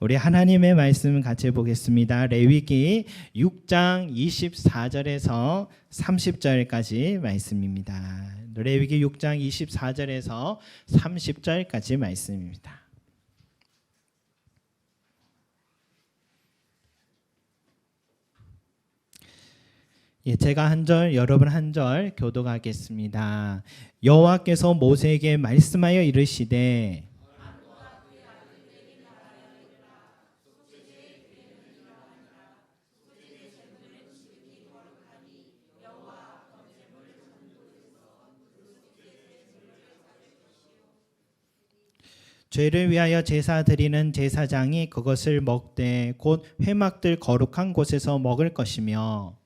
우리 하나님의 말씀 같이 보겠습니다. 레위기 6장 24절에서 30절까지 말씀입니다. 레위기 6장 24절에서 30절까지 말씀입니다. 제가 한 절, 여러분 한 절 교독하겠습니다. 여호와께서 모세에게 말씀하여 이르시되 죄를 위하여 제사 드리는 제사장이 그것을 먹되 곧 회막들 거룩한 곳에서 먹을 것이며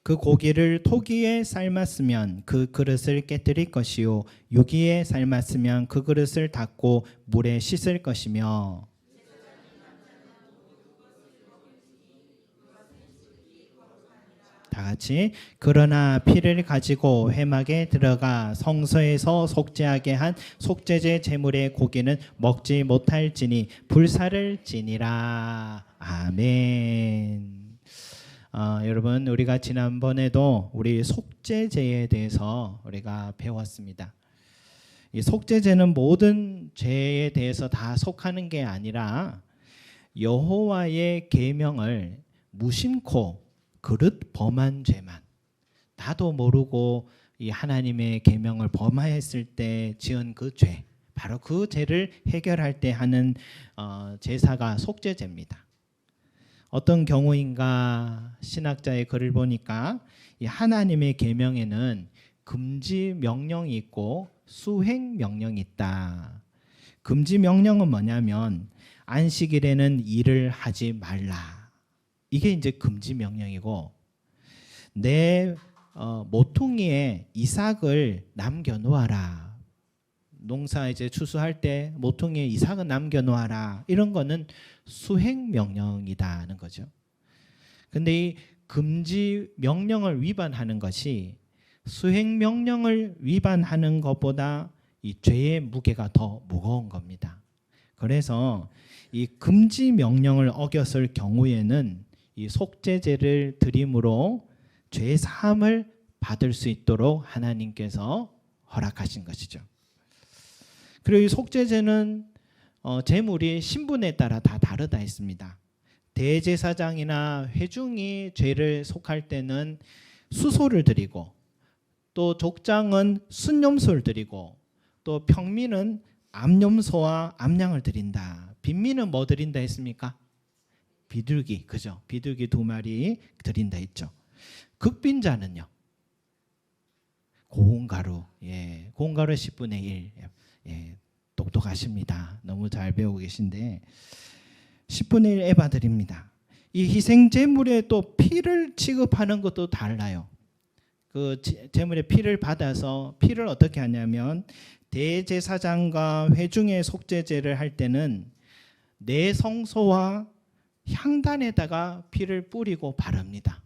그 고기를 토기에 삶았으면 그 그릇을 깨뜨릴 것이요 유기에 삶았으면 그 그릇을 닦고 물에 씻을 것이며 다 같이 그러나 피를 가지고 회막에 들어가 성소에서 속죄하게 한 속죄제 제물의 고기는 먹지 못할지니 불사를 지니라. 아멘. 여러분 우리가 지난번에도 우리 속죄제에 대해서 우리가 배웠습니다. 이 속죄제는 모든 죄에 대해서 다 속하는 게 아니라 여호와의 계명을 무심코 그릇 범한 죄만, 나도 모르고 이 하나님의 계명을 범하였을 때 지은 그 죄, 바로 그 죄를 해결할 때 하는 제사가 속죄제입니다. 어떤 경우인가 신학자의 글을 보니까 이 하나님의 계명에는 금지 명령이 있고 수행 명령이 있다. 금지 명령은 뭐냐면 안식일에는 일을 하지 말라. 이게 이제 금지 명령이고 내 모퉁이에 이삭을 남겨 놓아라. 농사 이제 추수할 때 모퉁이에 이삭을 남겨 놓아라. 이런 거는 수행 명령이다는 거죠. 근데 이 금지 명령을 위반하는 것이 수행 명령을 위반하는 것보다 이 죄의 무게가 더 무거운 겁니다. 그래서 이 금지 명령을 어겼을 경우에는 이 속죄제를 드림으로 죄 사함을 받을 수 있도록 하나님께서 허락하신 것이죠. 그리고 이 속죄제는 제물이 신분에 따라 다 다르다 했습니다. 대제사장이나 회중이 죄를 속할 때는 수소를 드리고 또 족장은 순염소를 드리고 또 평민은 암염소와 암양을 드린다. 빈민은 뭐 드린다 했습니까? 비둘기, 그죠? 비둘기 2마리 드린다 했죠. 극빈자는요? 고운가루, 고운가루 10분의 1. 똑똑하십니다. 너무 잘 배우고 계신데 10분의 1 에바 드립니다. 이 희생 제물에 또 피를 취급하는 것도 달라요. 그 제물의 피를 받아서 피를 어떻게 하냐면 대제사장과 회중의 속죄제를 할 때는 내 성소와 향단에다가 피를 뿌리고 바릅니다.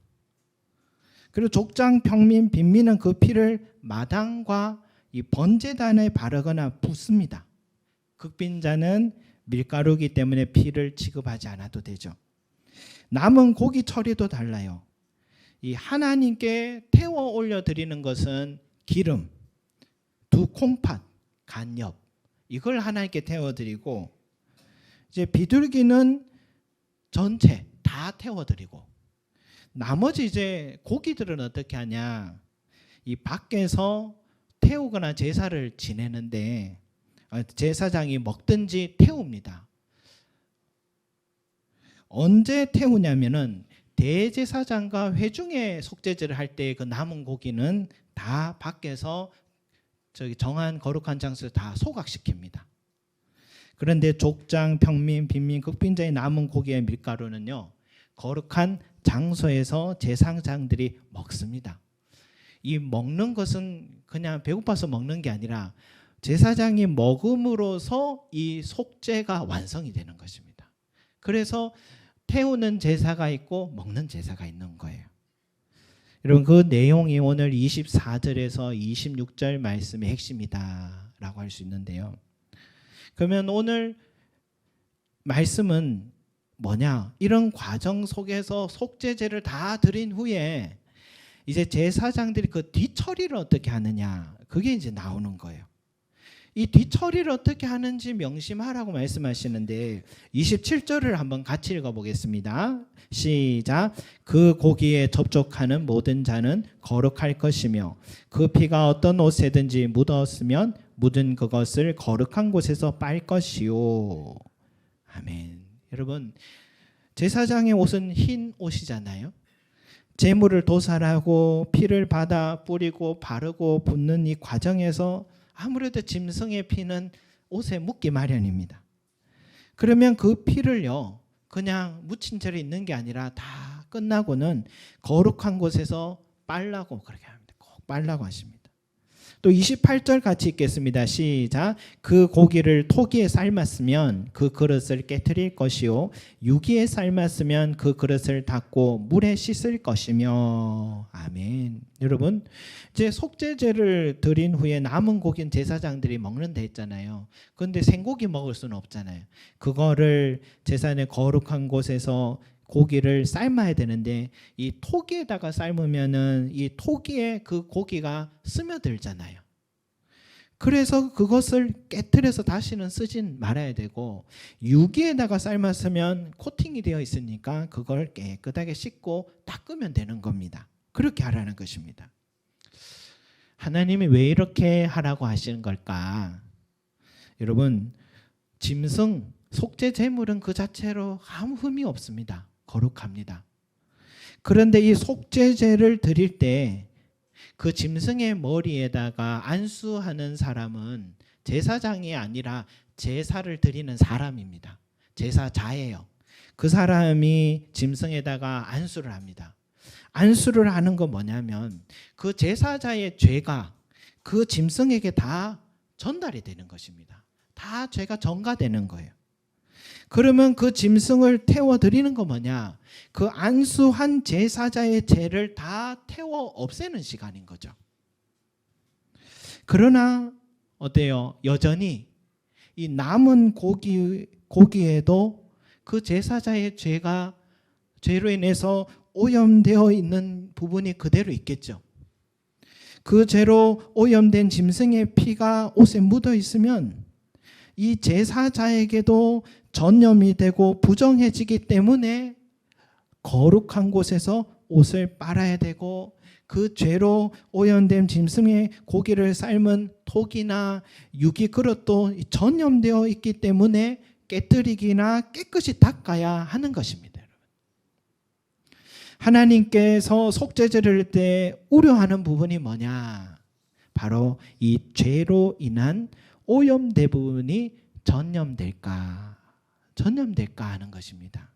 그리고 족장, 평민, 빈민은 그 피를 마당과 이 번제단에 바르거나 붓습니다. 극빈자는 밀가루이기 때문에 피를 취급하지 않아도 되죠. 남은 고기 처리도 달라요. 이 하나님께 태워 올려 드리는 것은 기름, 2콩팥, 간엽 이걸 하나님께 태워 드리고 이제 비둘기는 전체 다 태워 드리고 나머지 이제 고기들은 어떻게 하냐? 이 밖에서 태우거나 제사를 지내는데 제사장이 먹든지 태웁니다. 언제 태우냐면은 대제사장과 회중의 속죄제를 할 때 그 남은 고기는 다 밖에서 저기 정한 거룩한 장소에서 다 소각시킵니다. 그런데 족장, 평민, 빈민, 극빈자의 남은 고기의 밀가루는요 거룩한 장소에서 제사장들이 먹습니다. 이 먹는 것은 그냥 배고파서 먹는 게 아니라 제사장이 먹음으로써 이 속죄가 완성이 되는 것입니다. 그래서 태우는 제사가 있고 먹는 제사가 있는 거예요. 여러분 그 내용이 오늘 24절에서 26절 말씀의 핵심이다 라고 할 수 있는데요. 그러면 오늘 말씀은 뭐냐? 이런 과정 속에서 속죄제를 다 드린 후에 이제 제사장들이 그 뒤처리를 어떻게 하느냐, 그게 이제 나오는 거예요. 이 뒤처리를 어떻게 하는지 명심하라고 말씀하시는데 27절을 한번 같이 읽어보겠습니다. 시작. 그 고기에 접촉하는 모든 자는 거룩할 것이며 그 피가 어떤 옷에든지 묻었으면 묻은 그것을 거룩한 곳에서 빨 것이요. 아멘. 여러분 제사장의 옷은 흰 옷이잖아요. 제물을 도살하고 피를 받아 뿌리고 바르고 붓는 이 과정에서 아무래도 짐승의 피는 옷에 묻기 마련입니다. 그러면 그 피를요 그냥 묻힌 채로 있는 게 아니라 다 끝나고는 거룩한 곳에서 빨라고 그렇게 합니다. 꼭 빨라고 하십니다. 또 28절 같이 읽겠습니다. 시작. 그 고기를 토기에 삶았으면 그 그릇을 깨트릴 것이요 유기에 삶았으면 그 그릇을 닦고 물에 씻을 것이며. 아멘. 여러분 이제 속죄제를 드린 후에 남은 고기는 제사장들이 먹는다 했잖아요. 그런데 생고기 먹을 수는 없잖아요. 그거를 제사의 거룩한 곳에서 고기를 삶아야 되는데 이 토기에다가 삶으면은 이 토기에 그 고기가 스며들잖아요. 그래서 그것을 깨트려서 다시는 쓰진 말아야 되고 유기에다가 삶았으면 코팅이 되어 있으니까 그걸 깨끗하게 씻고 닦으면 되는 겁니다. 그렇게 하라는 것입니다. 하나님이 왜 이렇게 하라고 하시는 걸까? 여러분 짐승 속죄 제물은 그 자체로 아무 흠이 없습니다. 거룩합니다. 그런데 이 속죄제를 드릴 때 그 짐승의 머리에다가 안수하는 사람은 제사장이 아니라 제사를 드리는 사람입니다. 제사자예요. 그 사람이 짐승에다가 안수를 합니다. 안수를 하는 건 뭐냐면 그 제사자의 죄가 그 짐승에게 다 전달이 되는 것입니다. 다 죄가 전가되는 거예요. 그러면 그 짐승을 태워드리는 거 뭐냐? 그 안수한 제사자의 죄를 다 태워 없애는 시간인 거죠. 그러나 어때요? 여전히 이 남은 고기에도 그 제사자의 죄로 인해서 오염되어 있는 부분이 그대로 있겠죠. 그 죄로 오염된 짐승의 피가 옷에 묻어 있으면 이 제사자에게도 전염이 되고 부정해지기 때문에 거룩한 곳에서 옷을 빨아야 되고 그 죄로 오염된 짐승의 고기를 삶은 톡이나 유기 그릇도 전염되어 있기 때문에 깨뜨리기나 깨끗이 닦아야 하는 것입니다. 하나님께서 속죄제를 할 때 우려하는 부분이 뭐냐? 바로 이 죄로 인한 오염된 부분이 전염될까 하는 것입니다.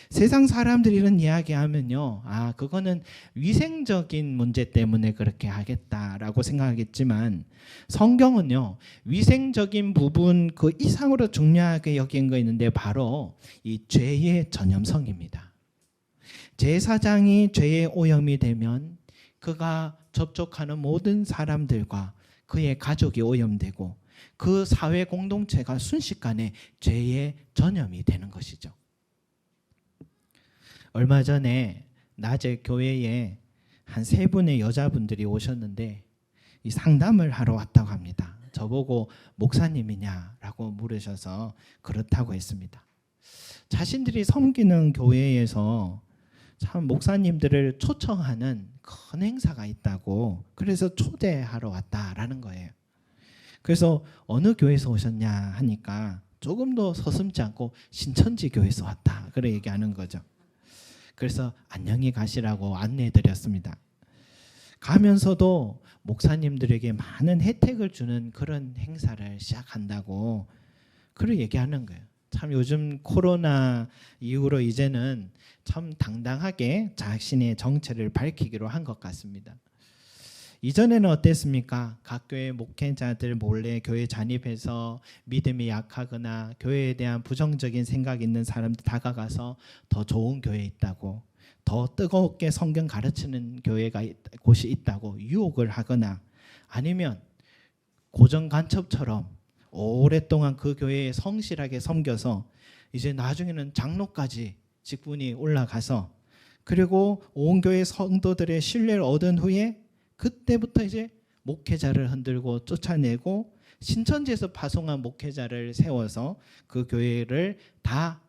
세상 사람들이 이런 이야기하면요, 그거는 위생적인 문제 때문에 그렇게 하겠다라고 생각하겠지만 성경은요, 위생적인 부분 그 이상으로 중요하게 여긴 거 있는데 바로 이 죄의 전염성입니다. 제사장이 죄에 오염이 되면 그가 접촉하는 모든 사람들과 그의 가족이 오염되고 그 사회 공동체가 순식간에 죄의 전염이 되는 것이죠. 얼마 전에 낮에 교회에 한 3분의 여자분들이 오셨는데 이 상담을 하러 왔다고 합니다. 저보고 목사님이냐라고 물으셔서 그렇다고 했습니다. 자신들이 섬기는 교회에서 참 목사님들을 초청하는 큰 행사가 있다고 그래서 초대하러 왔다라는 거예요. 그래서 어느 교회에서 오셨냐 하니까 조금 더 서슴지 않고 신천지 교회에서 왔다 그렇게 얘기하는 거죠. 그래서 안녕히 가시라고 안내해드렸습니다. 가면서도 목사님들에게 많은 혜택을 주는 그런 행사를 시작한다고 그렇게 얘기하는 거예요. 참 요즘 코로나 이후로 이제는 참 당당하게 자신의 정체를 밝히기로 한 것 같습니다. 이전에는 어땠습니까? 각 교회 목회자들 몰래 교회 잔입해서 믿음이 약하거나 교회에 대한 부정적인 생각이 있는 사람들 다가가서 더 좋은 교회 있다고, 더 뜨겁게 성경 가르치는 교회가 곳이 있다고 유혹을 하거나 아니면 고정 간첩처럼 오랫동안 그 교회에 성실하게 섬겨서 이제 나중에는 장로까지 직분이 올라가서 그리고 온 교회 성도들의 신뢰를 얻은 후에 그때부터 이제 목회자를 흔들고 쫓아내고 신천지에서 파송한 목회자를 세워서 그 교회를 다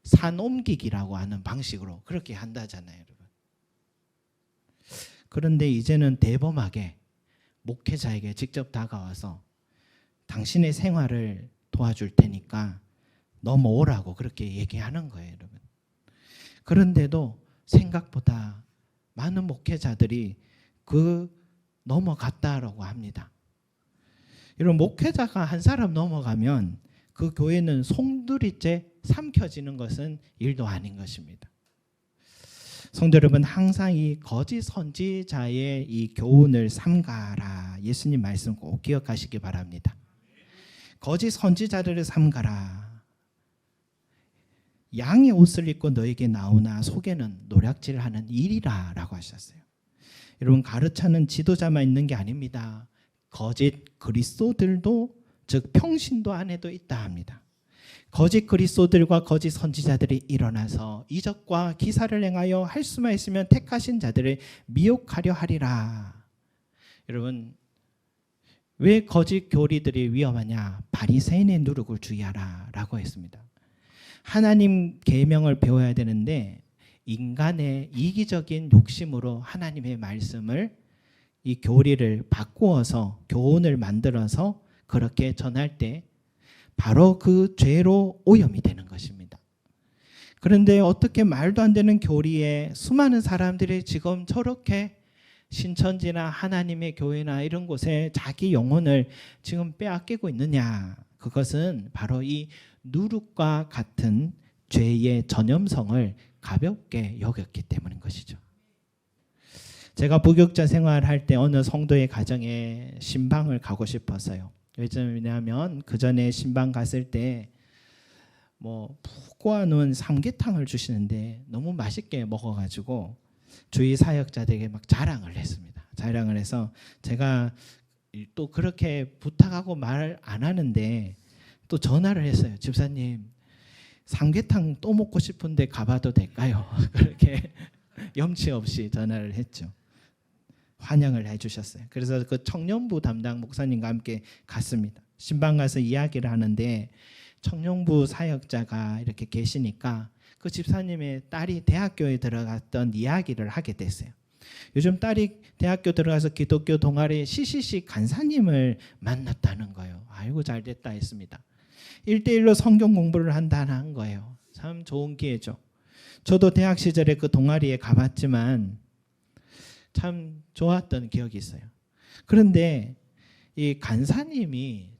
산옮기기라고 하는 방식으로 그렇게 한다잖아요, 여러분. 그런데 이제는 대범하게 목회자에게 직접 다가와서 당신의 생활을 도와줄 테니까 넘어오라고 그렇게 얘기하는 거예요, 여러분. 그런데도 생각보다 많은 목회자들이 넘어갔다라고 합니다. 이런 목회자가 한 사람 넘어가면 그 교회는 송두리째 삼켜지는 것은 일도 아닌 것입니다. 성도 여러분, 항상 이 거짓 선지자의 이 교훈을 삼가라. 예수님 말씀 꼭 기억하시기 바랍니다. 거짓 선지자들을 삼가라. 양의 옷을 입고 너에게 나오나 속에는 노략질하는 일이라 라고 하셨어요. 여러분, 가르치는 지도자만 있는 게 아닙니다. 거짓 그리스도들도, 즉 평신도 안에도 있다 합니다. 거짓 그리스도들과 거짓 선지자들이 일어나서 이적과 기사를 행하여 할 수만 있으면 택하신 자들을 미혹하려 하리라. 여러분, 왜 거짓 교리들이 위험하냐? 바리새인의 누룩을 주의하라 라고 했습니다. 하나님 계명을 배워야 되는데 인간의 이기적인 욕심으로 하나님의 말씀을, 이 교리를 바꾸어서 교훈을 만들어서 그렇게 전할 때 바로 그 죄로 오염이 되는 것입니다. 그런데 어떻게 말도 안 되는 교리에 수많은 사람들이 지금 저렇게 신천지나 하나님의 교회나 이런 곳에 자기 영혼을 지금 빼앗기고 있느냐? 그것은 바로 이 누룩과 같은 죄의 전염성을 가볍게 여겼기 때문인 것이죠. 제가 부교육자 생활할 때 어느 성도의 가정에 신방을 가고 싶었어요. 왜냐하면 그 전에 신방 갔을 때 푹 고아놓은 삼계탕을 주시는데 너무 맛있게 먹어가지고 주위 사역자들에게 막 자랑을 했습니다. 자랑을 해서 제가 또 그렇게 부탁하고 말 안 하는데 또 전화를 했어요. 집사님, 삼계탕 또 먹고 싶은데 가봐도 될까요? 그렇게 염치 없이 전화를 했죠. 환영을 해주셨어요. 그래서 그 청년부 담당 목사님과 함께 갔습니다. 신방 가서 이야기를 하는데 청년부 사역자가 이렇게 계시니까 그 집사님의 딸이 대학교에 들어갔던 이야기를 하게 됐어요. 요즘 딸이 대학교 들어가서 기독교 동아리 CCC 간사님을 만났다는 거예요. 아이고 잘됐다 했습니다. 1대1로 성경 공부를 한다는 거예요. 참 좋은 기회죠. 저도 대학 시절에 그 동아리에 가봤지만 참 좋았던 기억이 있어요. 그런데 이 간사님이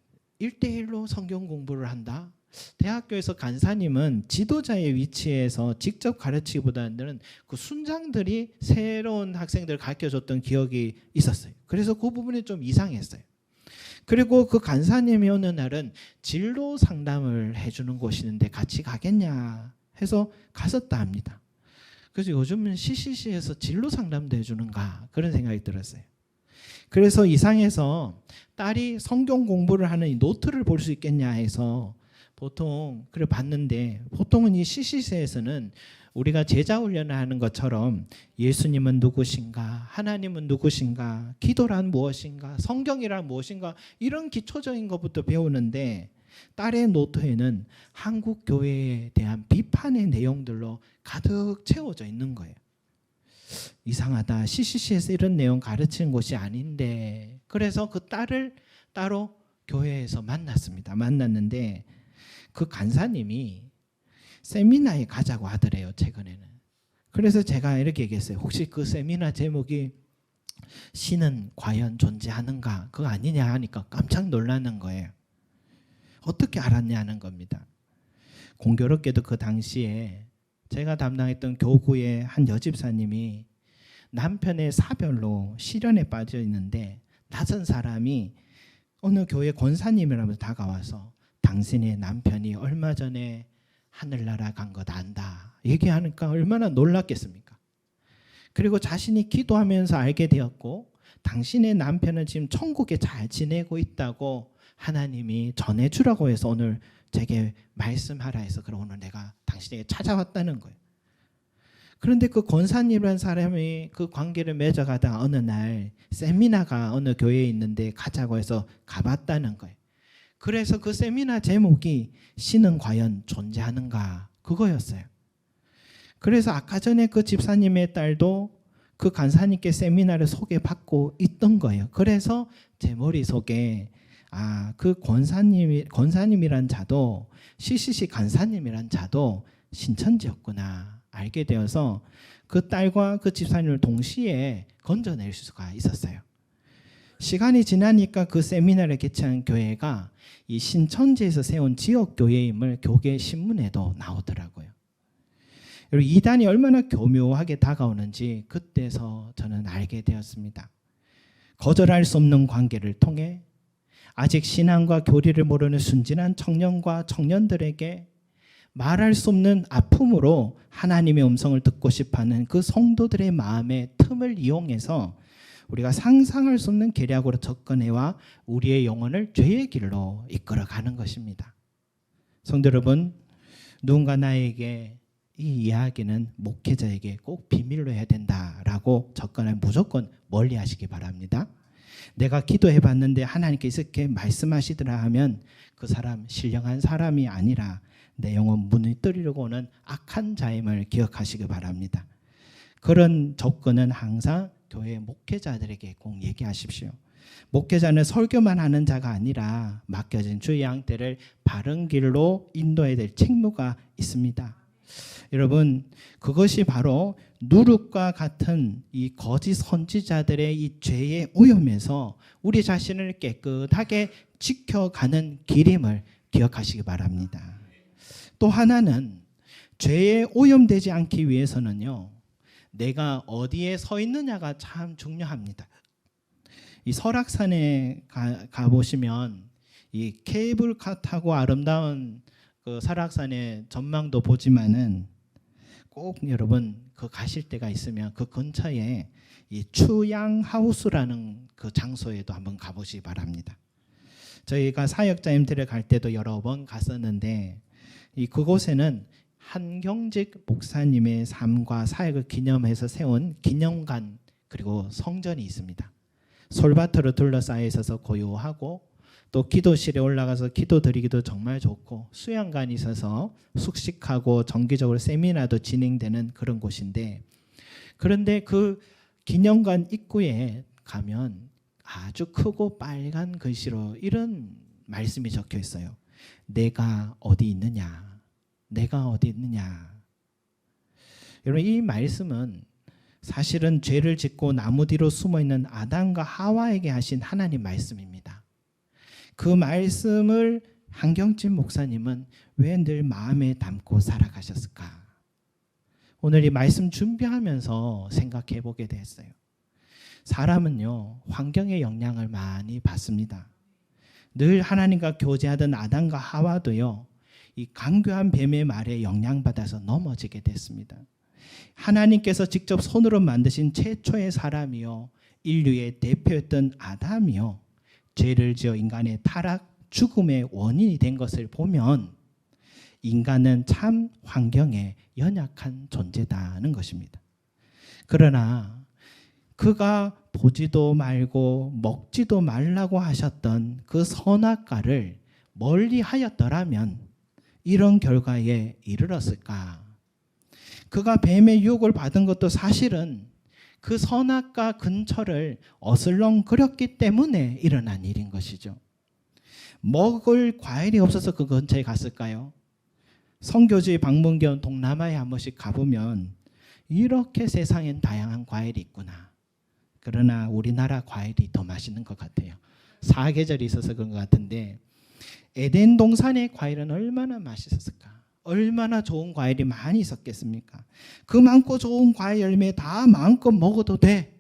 1대1로 성경 공부를 한다? 대학교에서 간사님은 지도자의 위치에서 직접 가르치기보다는 그 순장들이 새로운 학생들을 가르쳐줬던 기억이 있었어요. 그래서 그 부분이 좀 이상했어요. 그리고 그 간사님이 어느 날은 진로 상담을 해주는 곳이는데 같이 가겠냐 해서 갔었다 합니다. 그래서 요즘은 CCC에서 진로 상담도 해주는가 그런 생각이 들었어요. 그래서 이상해서 딸이 성경 공부를 하는 이 노트를 볼 수 있겠냐 해서 보통 그래 봤는데, 보통은 이 CCC에서는 우리가 제자 훈련을 하는 것처럼 예수님은 누구신가, 하나님은 누구신가, 기도란 무엇인가, 성경이란 무엇인가, 이런 기초적인 것부터 배우는데 딸의 노트에는 한국 교회에 대한 비판의 내용들로 가득 채워져 있는 거예요. 이상하다. CCC에서 이런 내용 가르치는 곳이 아닌데. 그래서 그 딸을 따로 교회에서 만났는데 그 간사님이 세미나에 가자고 하더래요, 최근에는. 그래서 제가 이렇게 얘기했어요. 혹시 그 세미나 제목이 신은 과연 존재하는가 그거 아니냐 하니까 깜짝 놀라는 거예요. 어떻게 알았냐는 겁니다. 공교롭게도 그 당시에 제가 담당했던 교구의 한 여집사님이 남편의 사별로 시련에 빠져 있는데 낯선 사람이 어느 교회 권사님이라면서 다가와서 당신의 남편이 얼마 전에 하늘나라 간 것 안다. 얘기하니까 얼마나 놀랐겠습니까? 그리고 자신이 기도하면서 알게 되었고 당신의 남편은 지금 천국에 잘 지내고 있다고 하나님이 전해주라고 해서 오늘 제게 말씀하라 해서 그럼 오늘 내가 당신에게 찾아왔다는 거예요. 그런데 그 권사님이라는 사람이 그 관계를 맺어가다가 어느 날 세미나가 어느 교회에 있는데 가자고 해서 가봤다는 거예요. 그래서 그 세미나 제목이 신은 과연 존재하는가 그거였어요. 그래서 아까 전에 그 집사님의 딸도 그 간사님께 세미나를 소개받고 있던 거예요. 그래서 제 머릿속에 그 권사님이란 자도 CCC 간사님이란 자도 신천지였구나 알게 되어서 그 딸과 그 집사님을 동시에 건져낼 수가 있었어요. 시간이 지나니까 그 세미나를 개최한 교회가 이 신천지에서 세운 지역 교회임을 교계 신문에도 나오더라고요. 여러분 이단이 얼마나 교묘하게 다가오는지 그때서 저는 알게 되었습니다. 거절할 수 없는 관계를 통해 아직 신앙과 교리를 모르는 순진한 청년과 청년들에게 말할 수 없는 아픔으로 하나님의 음성을 듣고 싶어하는 그 성도들의 마음의 틈을 이용해서 우리가 상상할 수 없는 계략으로 접근해와 우리의 영혼을 죄의 길로 이끌어가는 것입니다. 성도 여러분, 누군가 나에게 이 이야기는 목회자에게 꼭 비밀로 해야 된다라고 접근하면 무조건 멀리 하시기 바랍니다. 내가 기도해 봤는데 하나님께서 이렇게 말씀하시더라 하면 그 사람 신령한 사람이 아니라 내 영혼 무너뜨리려고 오는 악한 자임을 기억하시기 바랍니다. 그런 접근은 항상 교회 목회자들에게 꼭 얘기하십시오. 목회자는 설교만 하는 자가 아니라 맡겨진 주의 양떼를 바른 길로 인도해야 될 책무가 있습니다. 여러분 그것이 바로 누룩과 같은 이 거짓 선지자들의 이 죄의 오염에서 우리 자신을 깨끗하게 지켜가는 길임을 기억하시기 바랍니다. 또 하나는 죄에 오염되지 않기 위해서는요, 내가 어디에 서 있느냐가 참 중요합니다. 이 설악산에 가보시면 이 케이블카 타고 아름다운 그 설악산의 전망도 보지만은 꼭 여러분 그 가실 때가 있으면 그 근처에 이 추양하우스라는 그 장소에도 한번 가보시기 바랍니다. 저희가 사역자님들을 갈 때도 여러 번 갔었는데 그곳에는 한경직 목사님의 삶과 사역을 기념해서 세운 기념관 그리고 성전이 있습니다. 솔밭으로 둘러싸여 있어서 고요하고 또 기도실에 올라가서 기도드리기도 정말 좋고 수양관이 있어서 숙식하고 정기적으로 세미나도 진행되는 그런 곳인데, 그런데 그 기념관 입구에 가면 아주 크고 빨간 글씨로 이런 말씀이 적혀 있어요. 내가 어디 있느냐? 내가 어디 있느냐? 여러분 이 말씀은 사실은 죄를 짓고 나무 뒤로 숨어있는 아담과 하와에게 하신 하나님 말씀입니다. 그 말씀을 한경진 목사님은 왜 늘 마음에 담고 살아가셨을까? 오늘 이 말씀 준비하면서 생각해 보게 됐어요. 사람은요 환경의 영향을 많이 받습니다. 늘 하나님과 교제하던 아담과 하와도요 이 간교한 뱀의 말에 영향받아서 넘어지게 됐습니다. 하나님께서 직접 손으로 만드신 최초의 사람이요 인류의 대표였던 아담이요 죄를 지어 인간의 타락, 죽음의 원인이 된 것을 보면 인간은 참 환경에 연약한 존재다는 것입니다. 그러나 그가 보지도 말고 먹지도 말라고 하셨던 그 선악과를 멀리 하였더라면 이런 결과에 이르렀을까? 그가 뱀의 유혹을 받은 것도 사실은 그 선악과 근처를 어슬렁거렸기 때문에 일어난 일인 것이죠. 먹을 과일이 없어서 그 근처에 갔을까요? 선교지 방문경 동남아에 한 번씩 가보면 이렇게 세상엔 다양한 과일이 있구나. 그러나 우리나라 과일이 더 맛있는 것 같아요. 사계절이 있어서 그런 것 같은데 에덴 동산의 과일은 얼마나 맛있었을까? 얼마나 좋은 과일이 많이 있었겠습니까? 그 많고 좋은 과일 열매 다 마음껏 먹어도 돼.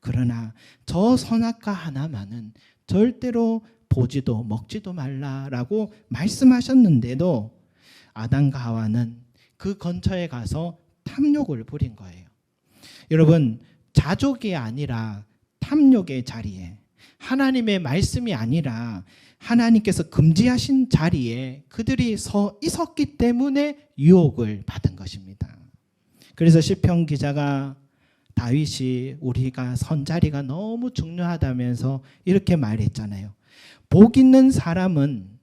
그러나 저 선악과 하나만은 절대로 보지도 먹지도 말라라고 말씀하셨는데도 아담과 하와는 그 근처에 가서 탐욕을 부린 거예요. 여러분, 자족이 아니라 탐욕의 자리에, 하나님의 말씀이 아니라 하나님께서 금지하신 자리에 그들이 서 있었기 때문에 유혹을 받은 것입니다. 그래서 시편 기자가 다윗이 우리가 선 자리가 너무 중요하다면서 이렇게 말했잖아요. 복 있는 사람은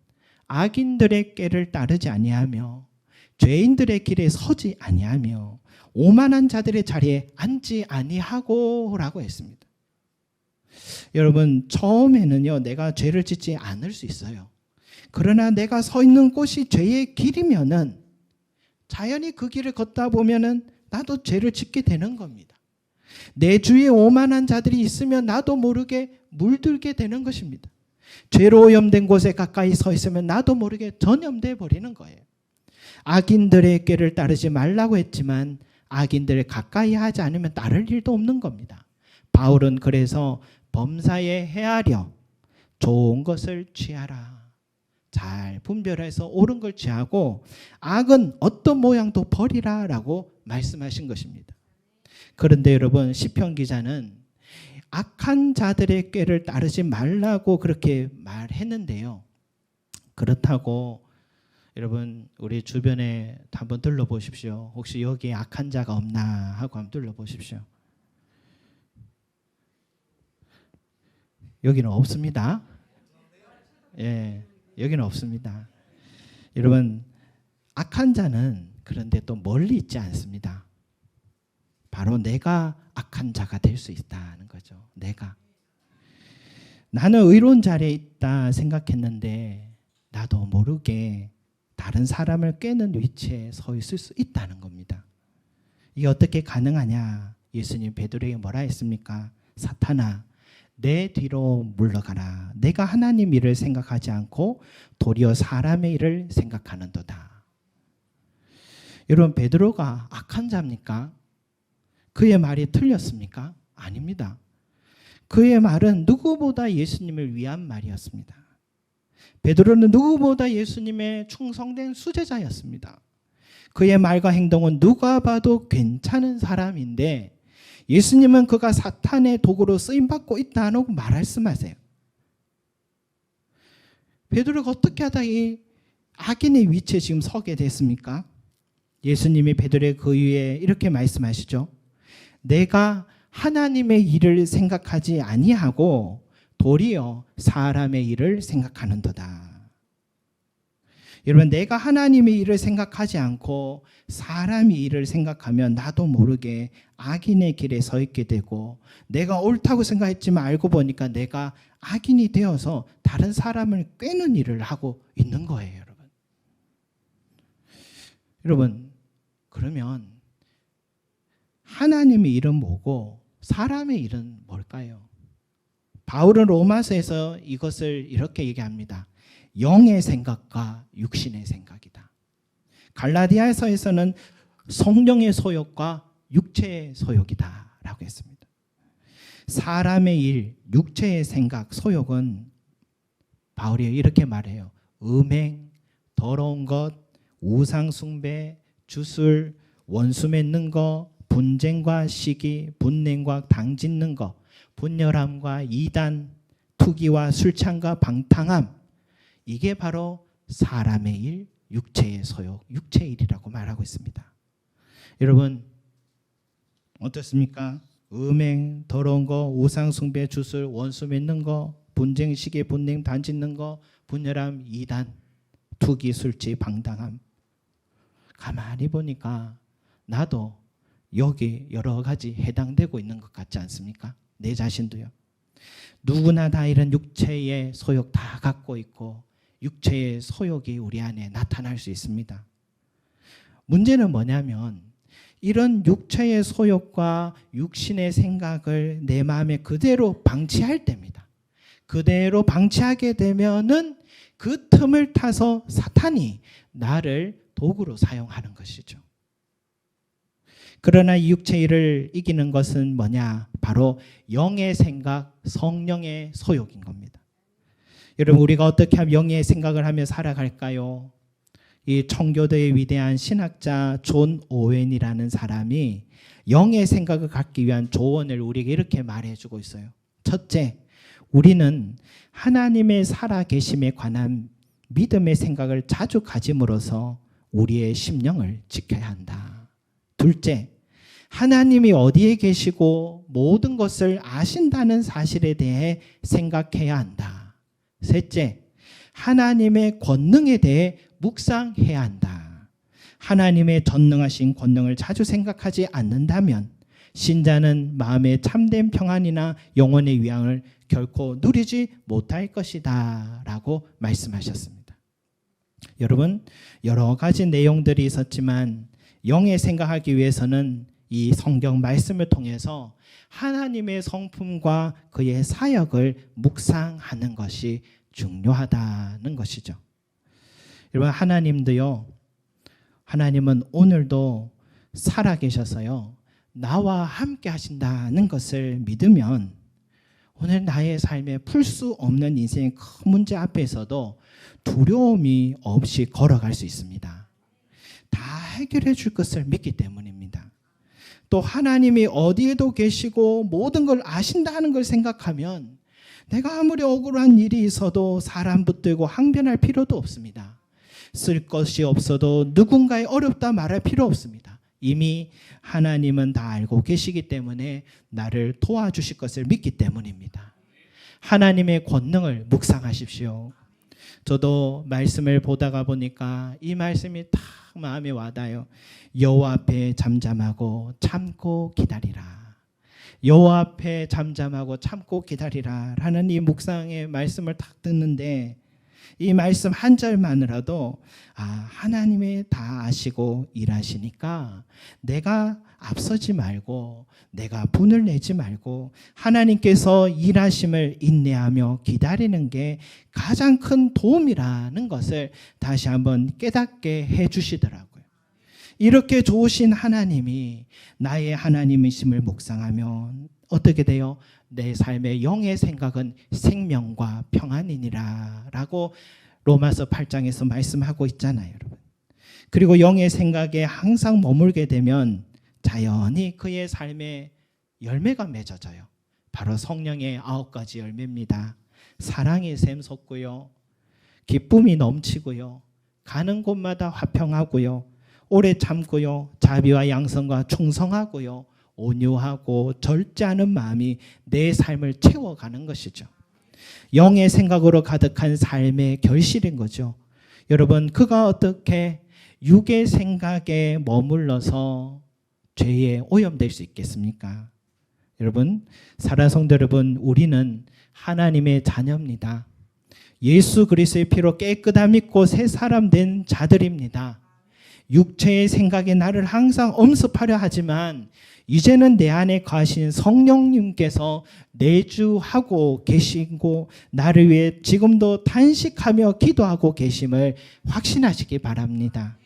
악인들의 꾀를 따르지 아니하며 죄인들의 길에 서지 아니하며 오만한 자들의 자리에 앉지 아니하고 라고 했습니다. 여러분, 처음에는요, 내가 죄를 짓지 않을 수 있어요. 그러나 내가 서 있는 곳이 죄의 길이면은 자연히 그 길을 걷다 보면은 나도 죄를 짓게 되는 겁니다. 내 주위에 오만한 자들이 있으면 나도 모르게 물들게 되는 것입니다. 죄로 오염된 곳에 가까이 서 있으면 나도 모르게 전염돼 버리는 거예요. 악인들의 꾀를 따르지 말라고 했지만 악인들을 가까이 하지 않으면 따를 일도 없는 겁니다. 바울은 그래서 범사에 헤아려 좋은 것을 취하라. 잘 분별해서 옳은 걸 취하고 악은 어떤 모양도 버리라 라고 말씀하신 것입니다. 그런데 여러분, 시편 기자는 악한 자들의 꾀를 따르지 말라고 그렇게 말했는데요. 그렇다고 여러분, 우리 주변에 한번 둘러보십시오. 혹시 여기에 악한 자가 없나 하고 한번 둘러보십시오. 여기는 없습니다. 예, 여기는 없습니다. 여러분, 악한 자는 그런데 또 멀리 있지 않습니다. 바로 내가 악한 자가 될 수 있다는 거죠. 내가. 나는 의로운 자리에 있다 생각했는데 나도 모르게 다른 사람을 꿰는 위치에 서 있을 수 있다는 겁니다. 이게 어떻게 가능하냐? 예수님 베드로에게 뭐라 했습니까? 사탄아, 내 뒤로 물러가라. 내가 하나님 일을 생각하지 않고 도리어 사람의 일을 생각하는도다. 여러분, 베드로가 악한 자입니까? 그의 말이 틀렸습니까? 아닙니다. 그의 말은 누구보다 예수님을 위한 말이었습니다. 베드로는 누구보다 예수님의 충성된 수제자였습니다. 그의 말과 행동은 누가 봐도 괜찮은 사람인데 예수님은 그가 사탄의 도구로 쓰임받고 있다고 말씀하세요. 베드로가 어떻게 하다 이 악인의 위치에 지금 서게 됐습니까? 예수님이 베드로의 그 위에 이렇게 말씀하시죠. 내가 하나님의 일을 생각하지 아니하고 도리어 사람의 일을 생각하는도다. 여러분, 내가 하나님의 일을 생각하지 않고 사람의 일을 생각하면 나도 모르게 악인의 길에 서 있게 되고 내가 옳다고 생각했지만 알고 보니까 내가 악인이 되어서 다른 사람을 꿰는 일을 하고 있는 거예요, 여러분. 여러분, 그러면 하나님의 일은 뭐고 사람의 일은 뭘까요? 바울은 로마서에서 이것을 이렇게 얘기합니다. 영의 생각과 육신의 생각이다. 갈라디아서에서는 성령의 소욕과 육체의 소욕이다 라고 했습니다. 사람의 일, 육체의 생각, 소욕은 바울이 이렇게 말해요. 음행, 더러운 것, 우상 숭배, 주술, 원수 맺는 것, 분쟁과 시기, 분냉과 당짓는 것, 분열함과 이단, 투기와 술창과 방탕함, 이게 바로 사람의 일, 육체의 소욕, 육체의 일이라고 말하고 있습니다. 여러분, 어떻습니까? 음행, 더러운 거, 우상 숭배, 주술, 원수 맺는 거, 분쟁, 시기, 분냉, 당짓는 거, 분열함, 이단, 투기, 술취, 방탕함. 가만히 보니까 나도 여기 여러 가지 해당되고 있는 것 같지 않습니까? 내 자신도요. 누구나 다 이런 육체의 소욕 다 갖고 있고 육체의 소욕이 우리 안에 나타날 수 있습니다. 문제는 뭐냐면 이런 육체의 소욕과 육신의 생각을 내 마음에 그대로 방치할 때입니다. 그대로 방치하게 되면은 그 틈을 타서 사탄이 나를 도구로 사용하는 것이죠. 그러나 이 육체의 일을 이기는 것은 뭐냐? 바로 영의 생각, 성령의 소욕인 겁니다. 여러분, 우리가 어떻게 하면 영의 생각을 하며 살아갈까요? 이 청교도의 위대한 신학자 존 오웬이라는 사람이 영의 생각을 갖기 위한 조언을 우리에게 이렇게 말해주고 있어요. 첫째, 우리는 하나님의 살아계심에 관한 믿음의 생각을 자주 가짐으로써 우리의 심령을 지켜야 한다. 둘째, 하나님이 어디에 계시고 모든 것을 아신다는 사실에 대해 생각해야 한다. 셋째, 하나님의 권능에 대해 묵상해야 한다. 하나님의 전능하신 권능을 자주 생각하지 않는다면 신자는 마음의 참된 평안이나 영혼의 위안을 결코 누리지 못할 것이다 라고 말씀하셨습니다. 여러분, 여러 가지 내용들이 있었지만 영의 생각하기 위해서는 이 성경 말씀을 통해서 하나님의 성품과 그의 사역을 묵상하는 것이 중요하다는 것이죠. 여러분, 하나님도요, 하나님은 오늘도 살아계셔서요, 나와 함께 하신다는 것을 믿으면 오늘 나의 삶에 풀 수 없는 인생의 큰 문제 앞에서도 두려움이 없이 걸어갈 수 있습니다. 다 해결해 줄 것을 믿기 때문입니다. 또 하나님이 어디에도 계시고 모든 걸 아신다는 걸 생각하면 내가 아무리 억울한 일이 있어도 사람 붙들고 항변할 필요도 없습니다. 쓸 것이 없어도 누군가의 어렵다 말할 필요 없습니다. 이미 하나님은 다 알고 계시기 때문에 나를 도와주실 것을 믿기 때문입니다. 하나님의 권능을 묵상하십시오. 저도 말씀을 보다가 보니까 이 말씀이 딱 마음에 와닿아요. 여호와 앞에 잠잠하고 참고 기다리라. 여호와 앞에 잠잠하고 참고 기다리라 라는 이 묵상의 말씀을 딱 듣는데 이 말씀 한 절만으로도 하나님이 다 아시고 일하시니까 내가 앞서지 말고 내가 분을 내지 말고 하나님께서 일하심을 인내하며 기다리는 게 가장 큰 도움이라는 것을 다시 한번 깨닫게 해주시더라고요. 이렇게 좋으신 하나님이 나의 하나님이심을 묵상하면 어떻게 돼요? 내 삶의 영의 생각은 생명과 평안이니라 라고 로마서 8장에서 말씀하고 있잖아요, 여러분. 그리고 영의 생각에 항상 머물게 되면 자연히 그의 삶에 열매가 맺어져요. 바로 성령의 9가지 열매입니다. 사랑이 샘솟고요, 기쁨이 넘치고요, 가는 곳마다 화평하고요, 오래 참고요, 자비와 양선과 충성하고요, 온유하고 절제하는 마음이 내 삶을 채워가는 것이죠. 영의 생각으로 가득한 삶의 결실인 거죠. 여러분, 그가 어떻게 육의 생각에 머물러서 죄에 오염될 수 있겠습니까? 여러분, 사랑하는 성도 여러분, 우리는 하나님의 자녀입니다. 예수 그리스도의 피로 깨끗함 믿고 새 사람 된 자들입니다. 육체의 생각에 나를 항상 엄습하려 하지만 이제는 내 안에 거하신 성령님께서 내주하고 계시고 나를 위해 지금도 탄식하며 기도하고 계심을 확신하시기 바랍니다.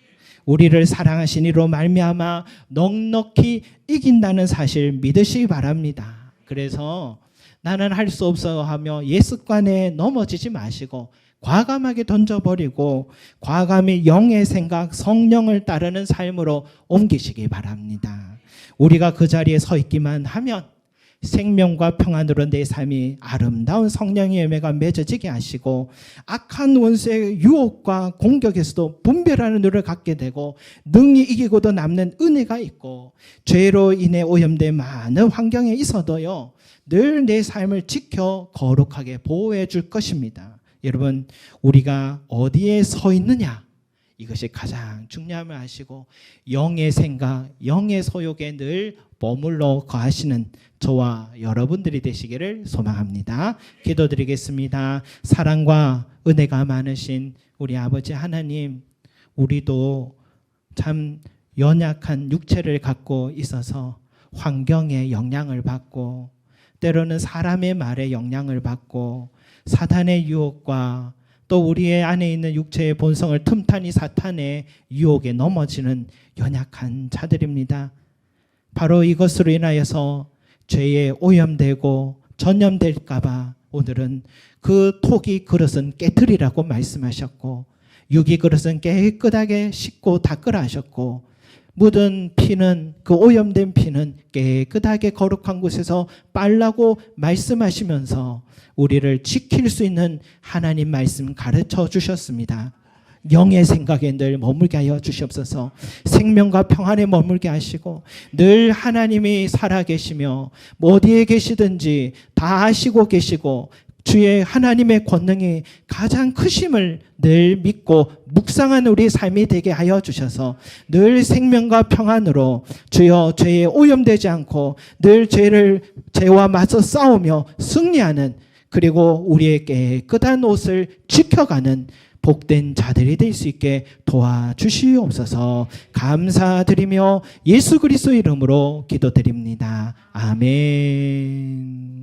우리를 사랑하신 이로 말미암아 넉넉히 이긴다는 사실 믿으시기 바랍니다. 그래서 나는 할 수 없어 하며 옛 습관에 넘어지지 마시고 과감하게 던져버리고 과감히 영의 생각, 성령을 따르는 삶으로 옮기시기 바랍니다. 우리가 그 자리에 서 있기만 하면 생명과 평안으로 내 삶이 아름다운 성령의 열매가 맺어지게 하시고 악한 원수의 유혹과 공격에서도 분별하는 눈을 갖게 되고 능히 이기고도 남는 은혜가 있고 죄로 인해 오염된 많은 환경에 있어도요 늘 내 삶을 지켜 거룩하게 보호해 줄 것입니다. 여러분, 우리가 어디에 서 있느냐, 이것이 가장 중요함을 아시고 영의 생각, 영의 소욕에 늘 머물러 거하시는 저와 여러분들이 되시기를 소망합니다. 기도드리겠습니다. 사랑과 은혜가 많으신 우리 아버지 하나님, 우리도 참 연약한 육체를 갖고 있어서 환경에 영향을 받고 때로는 사람의 말에 영향을 받고 사탄의 유혹과 또 우리의 안에 있는 육체의 본성을 틈타니 사탄의 유혹에 넘어지는 연약한 자들입니다. 바로 이것으로 인하여서 죄에 오염되고 전염될까 봐 오늘은 그 토기 그릇은 깨트리라고 말씀하셨고 유기 그릇은 깨끗하게 씻고 닦으라 하셨고 묻은 피는 그 오염된 피는 깨끗하게 거룩한 곳에서 빨라고 말씀하시면서 우리를 지킬 수 있는 하나님 말씀 가르쳐 주셨습니다. 영의 생각에 늘 머물게 하여 주시옵소서. 생명과 평안에 머물게 하시고 늘 하나님이 살아계시며 어디에 계시든지 다 아시고 계시고 주의 하나님의 권능이 가장 크심을 늘 믿고 묵상한 우리 삶이 되게 하여 주셔서 늘 생명과 평안으로 주여 죄에 오염되지 않고 늘 죄와 맞서 싸우며 승리하는 그리고 우리의 깨끗한 옷을 지켜가는 복된 자들이 될 수 있게 도와주시옵소서. 감사드리며 예수 그리스도 이름으로 기도드립니다. 아멘.